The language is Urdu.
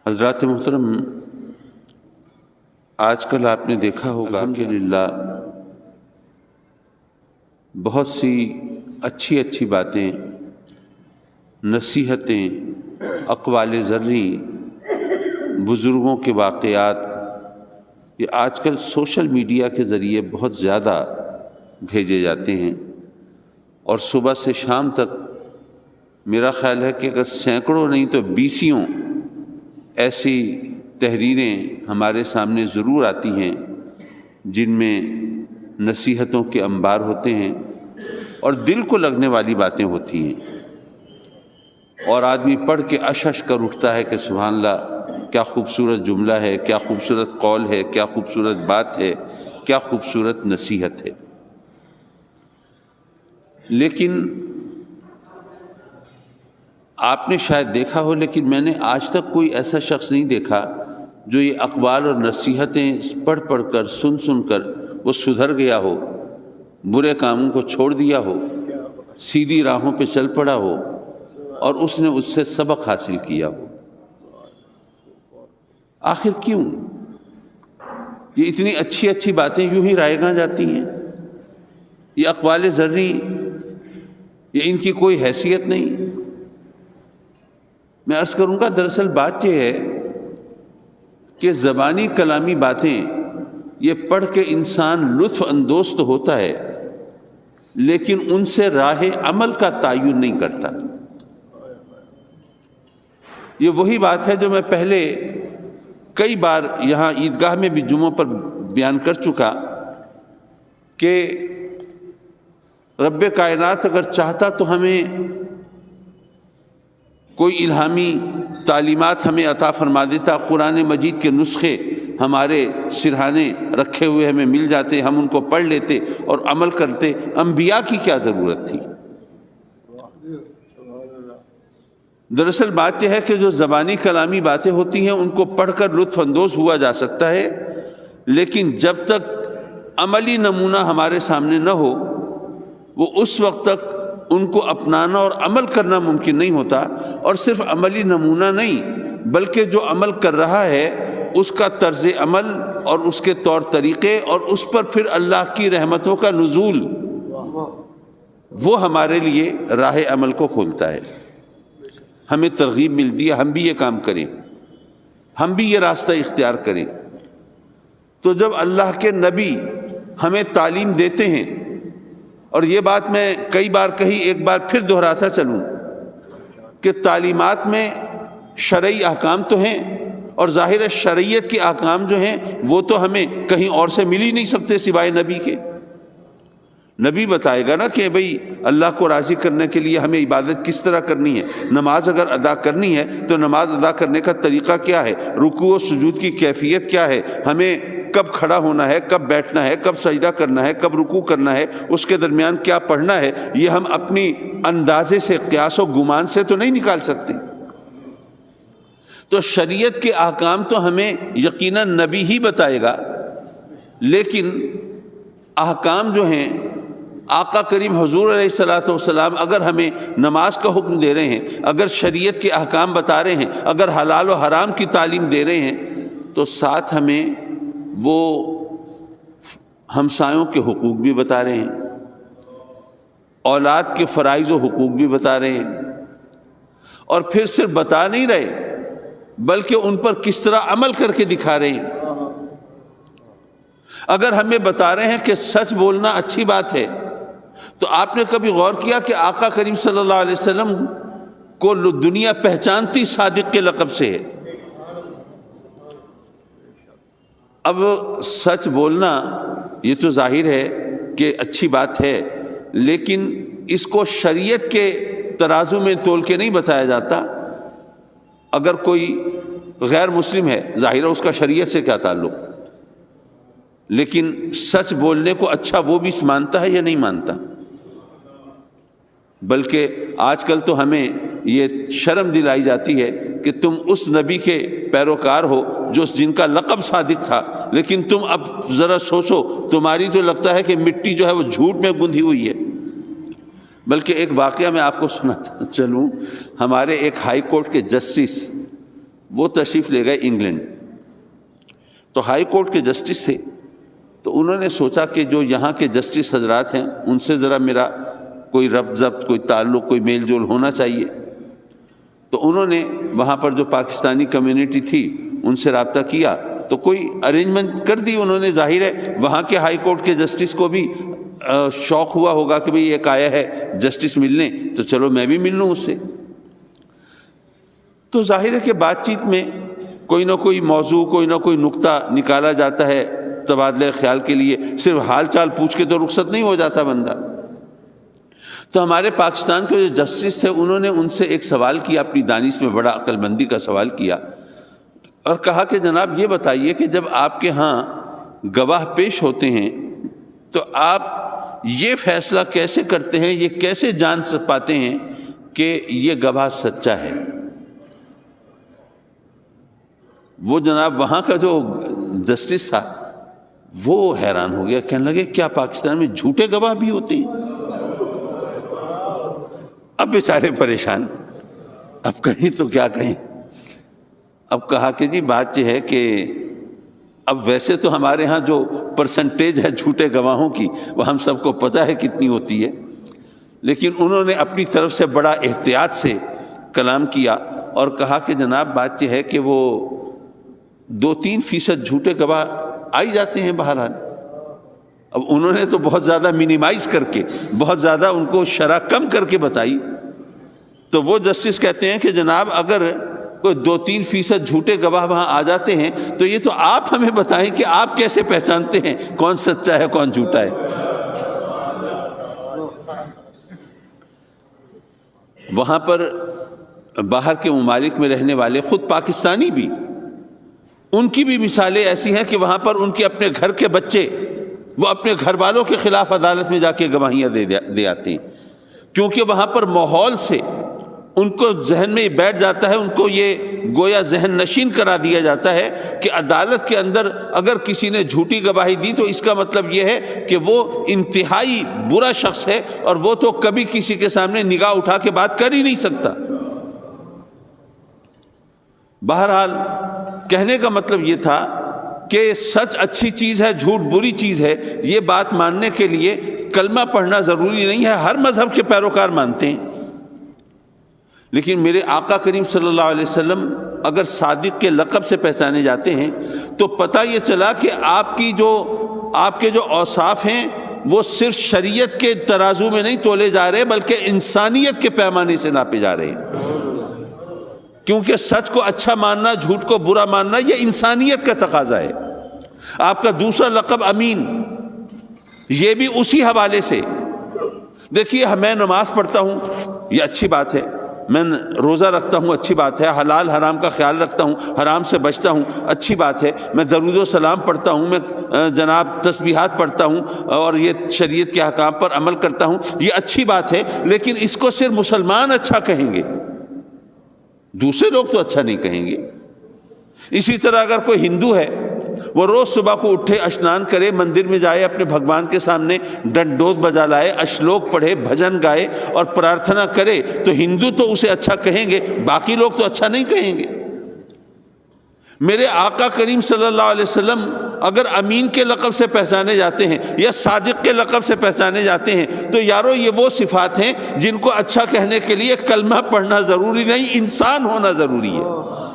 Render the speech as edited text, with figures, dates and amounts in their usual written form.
حضرات محترم، آج کل آپ نے دیکھا ہوگا الحمدللہ بہت سی اچھی باتیں، نصیحتیں، اقوال زرعی، بزرگوں کے واقعات یہ آج کل سوشل میڈیا کے ذریعے بہت زیادہ بھیجے جاتے ہیں، اور صبح سے شام تک میرا خیال ہے کہ اگر سینکڑوں نہیں تو بیسیوں ایسی تحریریں ہمارے سامنے ضرور آتی ہیں جن میں نصیحتوں کے انبار ہوتے ہیں اور دل کو لگنے والی باتیں ہوتی ہیں، اور آدمی پڑھ کے اشش کر اٹھتا ہے کہ سبحان اللہ، کیا خوبصورت جملہ ہے، کیا خوبصورت قول ہے، کیا خوبصورت بات ہے، کیا خوبصورت نصیحت ہے۔ لیکن آپ نے شاید دیکھا ہو، لیکن میں نے آج تک کوئی ایسا شخص نہیں دیکھا جو یہ اقوال اور نصیحتیں پڑھ کر سن کر وہ سدھر گیا ہو، برے کاموں کو چھوڑ دیا ہو، سیدھی راہوں پہ چل پڑا ہو اور اس نے اس سے سبق حاصل کیا ہو۔ آخر کیوں یہ اتنی اچھی باتیں یوں ہی رائے گاں جاتی ہیں؟ یہ اقوال زرعی، یہ ان کی کوئی حیثیت نہیں۔ میں عرض کروں گا، دراصل بات یہ ہے کہ زبانی کلامی باتیں یہ پڑھ کے انسان لطف اندوز تو ہوتا ہے، لیکن ان سے راہ عمل کا تعین نہیں کرتا۔ یہ وہی بات ہے جو میں پہلے کئی بار یہاں عیدگاہ میں بھی جمعوں پر بیان کر چکا کہ رب کائنات اگر چاہتا تو ہمیں کوئی الہامی تعلیمات ہمیں عطا فرما دیتا، قرآن مجید کے نسخے ہمارے سرہانے رکھے ہوئے ہمیں مل جاتے، ہم ان کو پڑھ لیتے اور عمل کرتے۔ انبیاء کی کیا ضرورت تھی؟ دراصل بات یہ ہے کہ جو زبانی کلامی باتیں ہوتی ہیں ان کو پڑھ کر لطف اندوز ہوا جا سکتا ہے، لیکن جب تک عملی نمونہ ہمارے سامنے نہ ہو وہ اس وقت تک ان کو اپنانا اور عمل کرنا ممکن نہیں ہوتا۔ اور صرف عملی نمونہ نہیں، بلکہ جو عمل کر رہا ہے اس کا طرز عمل اور اس کے طور طریقے اور اس پر پھر اللہ کی رحمتوں کا نزول، وہ ہمارے لیے راہ عمل کو کھولتا ہے، ہمیں ترغیب ملتی ہے ہم بھی یہ کام کریں، ہم بھی یہ راستہ اختیار کریں۔ تو جب اللہ کے نبی ہمیں تعلیم دیتے ہیں، اور یہ بات میں کئی بار کہی، ایک بار پھر دہراتا چلوں کہ تعلیمات میں شرعی احکام تو ہیں، اور ظاہر ہے شریعت کے احکام جو ہیں وہ تو ہمیں کہیں اور سے مل ہی نہیں سکتے سوائے نبی کے۔ نبی بتائے گا نا کہ بھئی اللہ کو راضی کرنے کے لیے ہمیں عبادت کس طرح کرنی ہے، نماز اگر ادا کرنی ہے تو نماز ادا کرنے کا طریقہ کیا ہے، رکوع و سجود کی کیفیت کیا ہے، ہمیں کب کھڑا ہونا ہے، کب بیٹھنا ہے، کب سجدہ کرنا ہے، کب رکوع کرنا ہے، اس کے درمیان کیا پڑھنا ہے، یہ ہم اپنی اندازے سے، قیاس و گمان سے تو نہیں نکال سکتے۔ تو شریعت کے احکام تو ہمیں یقیناً نبی ہی بتائے گا، لیکن احکام جو ہیں آقا کریم حضور علیہ الصلوۃ والسلام اگر ہمیں نماز کا حکم دے رہے ہیں، اگر شریعت کے احکام بتا رہے ہیں، اگر حلال و حرام کی تعلیم دے رہے ہیں، تو ساتھ ہمیں وہ ہمسایوں کے حقوق بھی بتا رہے ہیں، اولاد کے فرائض و حقوق بھی بتا رہے ہیں، اور پھر صرف بتا نہیں رہے بلکہ ان پر کس طرح عمل کر کے دکھا رہے ہیں۔ اگر ہمیں بتا رہے ہیں کہ سچ بولنا اچھی بات ہے، تو آپ نے کبھی غور کیا کہ آقا کریم صلی اللہ علیہ وسلم کو دنیا پہچانتی صادق کے لقب سے ہے۔ اب سچ بولنا یہ تو ظاہر ہے کہ اچھی بات ہے، لیکن اس کو شریعت کے ترازو میں تول کے نہیں بتایا جاتا۔ اگر کوئی غیر مسلم ہے، ظاہر ہے اس کا شریعت سے کیا تعلق، لیکن سچ بولنے کو اچھا وہ بھی مانتا ہے یا نہیں مانتا؟ بلکہ آج کل تو ہمیں یہ شرم دلائی جاتی ہے کہ تم اس نبی کے پیروکار ہو جن کا لقب صادق تھا، لیکن تم اب ذرا سوچو، تمہاری تو لگتا ہے کہ مٹی جو ہے وہ جھوٹ میں گندھی ہوئی ہے۔ بلکہ ایک واقعہ میں آپ کو سناتا چلوں، ہمارے ایک ہائی کورٹ کے جسٹس وہ تشریف لے گئے انگلینڈ. تو ہائی کورٹ کے جسٹس تھے, تو انہوں نے سوچا کہ جو یہاں کے جسٹس حضرات ہیں ان سے ذرا میرا کوئی ربط ضبط, کوئی تعلق, کوئی میل جول ہونا چاہیے. تو انہوں نے وہاں پر جو پاکستانی کمیونٹی تھی ان سے رابطہ کیا, تو کوئی ارینجمنٹ کر دی انہوں نے. ظاہر ہے وہاں کے ہائی کورٹ کے جسٹس کو بھی شوق ہوا ہوگا کہ بھئی ایک آیا ہے جسٹس ملنے, تو چلو میں بھی مل لوں اس سے. تو ظاہر ہے کہ بات چیت میں کوئی نہ کوئی موضوع, کوئی نہ کوئی نقطہ نکالا جاتا ہے تبادلہ خیال کے لیے. صرف حال چال پوچھ کے تو رخصت نہیں ہو جاتا بندہ. تو ہمارے پاکستان کے جو جسٹس تھے انہوں نے ان سے ایک سوال کیا, اپنی دانش میں بڑا عقل مندی کا سوال کیا, اور کہا کہ جناب یہ بتائیے کہ جب آپ کے ہاں گواہ پیش ہوتے ہیں تو آپ یہ فیصلہ کیسے کرتے ہیں, یہ کیسے جان پاتے ہیں کہ یہ گواہ سچا ہے؟ وہ جناب وہاں کا جو جسٹس تھا وہ حیران ہو گیا, کہنے لگے کیا پاکستان میں جھوٹے گواہ بھی ہوتے ہیں؟ اب بیچارے پریشان, اب کہیں تو کیا کہیں. اب کہا کہ جی بات یہ ہے کہ اب ویسے تو ہمارے ہاں جو پرسنٹیج ہے جھوٹے گواہوں کی وہ ہم سب کو پتہ ہے کتنی ہوتی ہے, لیکن انہوں نے اپنی طرف سے بڑا احتیاط سے کلام کیا اور کہا کہ جناب بات یہ ہے کہ وہ 2-3% جھوٹے گواہ آئی جاتے ہیں بہرحال. اب انہوں نے تو بہت زیادہ منیمائز کر کے, بہت زیادہ ان کو شرح کم کر کے بتائی. تو وہ جسٹس کہتے ہیں کہ جناب اگر کوئی 2-3% جھوٹے گواہ وہاں آ جاتے ہیں تو یہ تو آپ ہمیں بتائیں کہ آپ کیسے پہچانتے ہیں کون سچا ہے کون جھوٹا ہے. وہاں پر باہر کے ممالک میں رہنے والے خود پاکستانی بھی, ان کی بھی مثالیں ایسی ہیں کہ وہاں پر ان کے اپنے گھر کے بچے وہ اپنے گھر والوں کے خلاف عدالت میں جا کے گواہیاں دے آتے ہیں, کیونکہ وہاں پر ماحول سے ان کو ذہن میں بیٹھ جاتا ہے, ان کو یہ گویا ذہن نشین کرا دیا جاتا ہے کہ عدالت کے اندر اگر کسی نے جھوٹی گواہی دی تو اس کا مطلب یہ ہے کہ وہ انتہائی برا شخص ہے اور وہ تو کبھی کسی کے سامنے نگاہ اٹھا کے بات کر ہی نہیں سکتا. بہرحال کہنے کا مطلب یہ تھا کہ سچ اچھی چیز ہے, جھوٹ بری چیز ہے. یہ بات ماننے کے لیے کلمہ پڑھنا ضروری نہیں ہے, ہر مذہب کے پیروکار مانتے ہیں. لیکن میرے آقا کریم صلی اللہ علیہ وسلم اگر صادق کے لقب سے پہچانے جاتے ہیں تو پتہ یہ چلا کہ آپ کے جو اوصاف ہیں وہ صرف شریعت کے ترازو میں نہیں تولے جا رہے بلکہ انسانیت کے پیمانے سے ناپے جا رہے ہیں. کیونکہ سچ کو اچھا ماننا, جھوٹ کو برا ماننا یہ انسانیت کا تقاضا ہے. آپ کا دوسرا لقب امین, یہ بھی اسی حوالے سے. دیکھیے میں نماز پڑھتا ہوں, یہ اچھی بات ہے, میں روزہ رکھتا ہوں, اچھی بات ہے, حلال حرام کا خیال رکھتا ہوں, حرام سے بچتا ہوں, اچھی بات ہے, میں درود و سلام پڑھتا ہوں, میں جناب تسبیحات پڑھتا ہوں اور یہ شریعت کے احکام پر عمل کرتا ہوں, یہ اچھی بات ہے. لیکن اس کو صرف مسلمان اچھا کہیں گے, دوسرے لوگ تو اچھا نہیں کہیں گے. اسی طرح اگر کوئی ہندو ہے, وہ روز صبح کو اٹھے, اشنان کرے, مندر میں جائے, اپنے بھگوان کے سامنے ڈنڈوت بجا لائے, اشلوک پڑھے, بھجن گائے اور پرارتھنا کرے, تو ہندو تو اسے اچھا کہیں گے, باقی لوگ تو اچھا نہیں کہیں گے. میرے آقا کریم صلی اللہ علیہ وسلم اگر امین کے لقب سے پہچانے جاتے ہیں یا صادق کے لقب سے پہچانے جاتے ہیں تو یارو یہ وہ صفات ہیں جن کو اچھا کہنے کے لیے کلمہ پڑھنا ضروری نہیں, انسان ہونا ضروری ہے.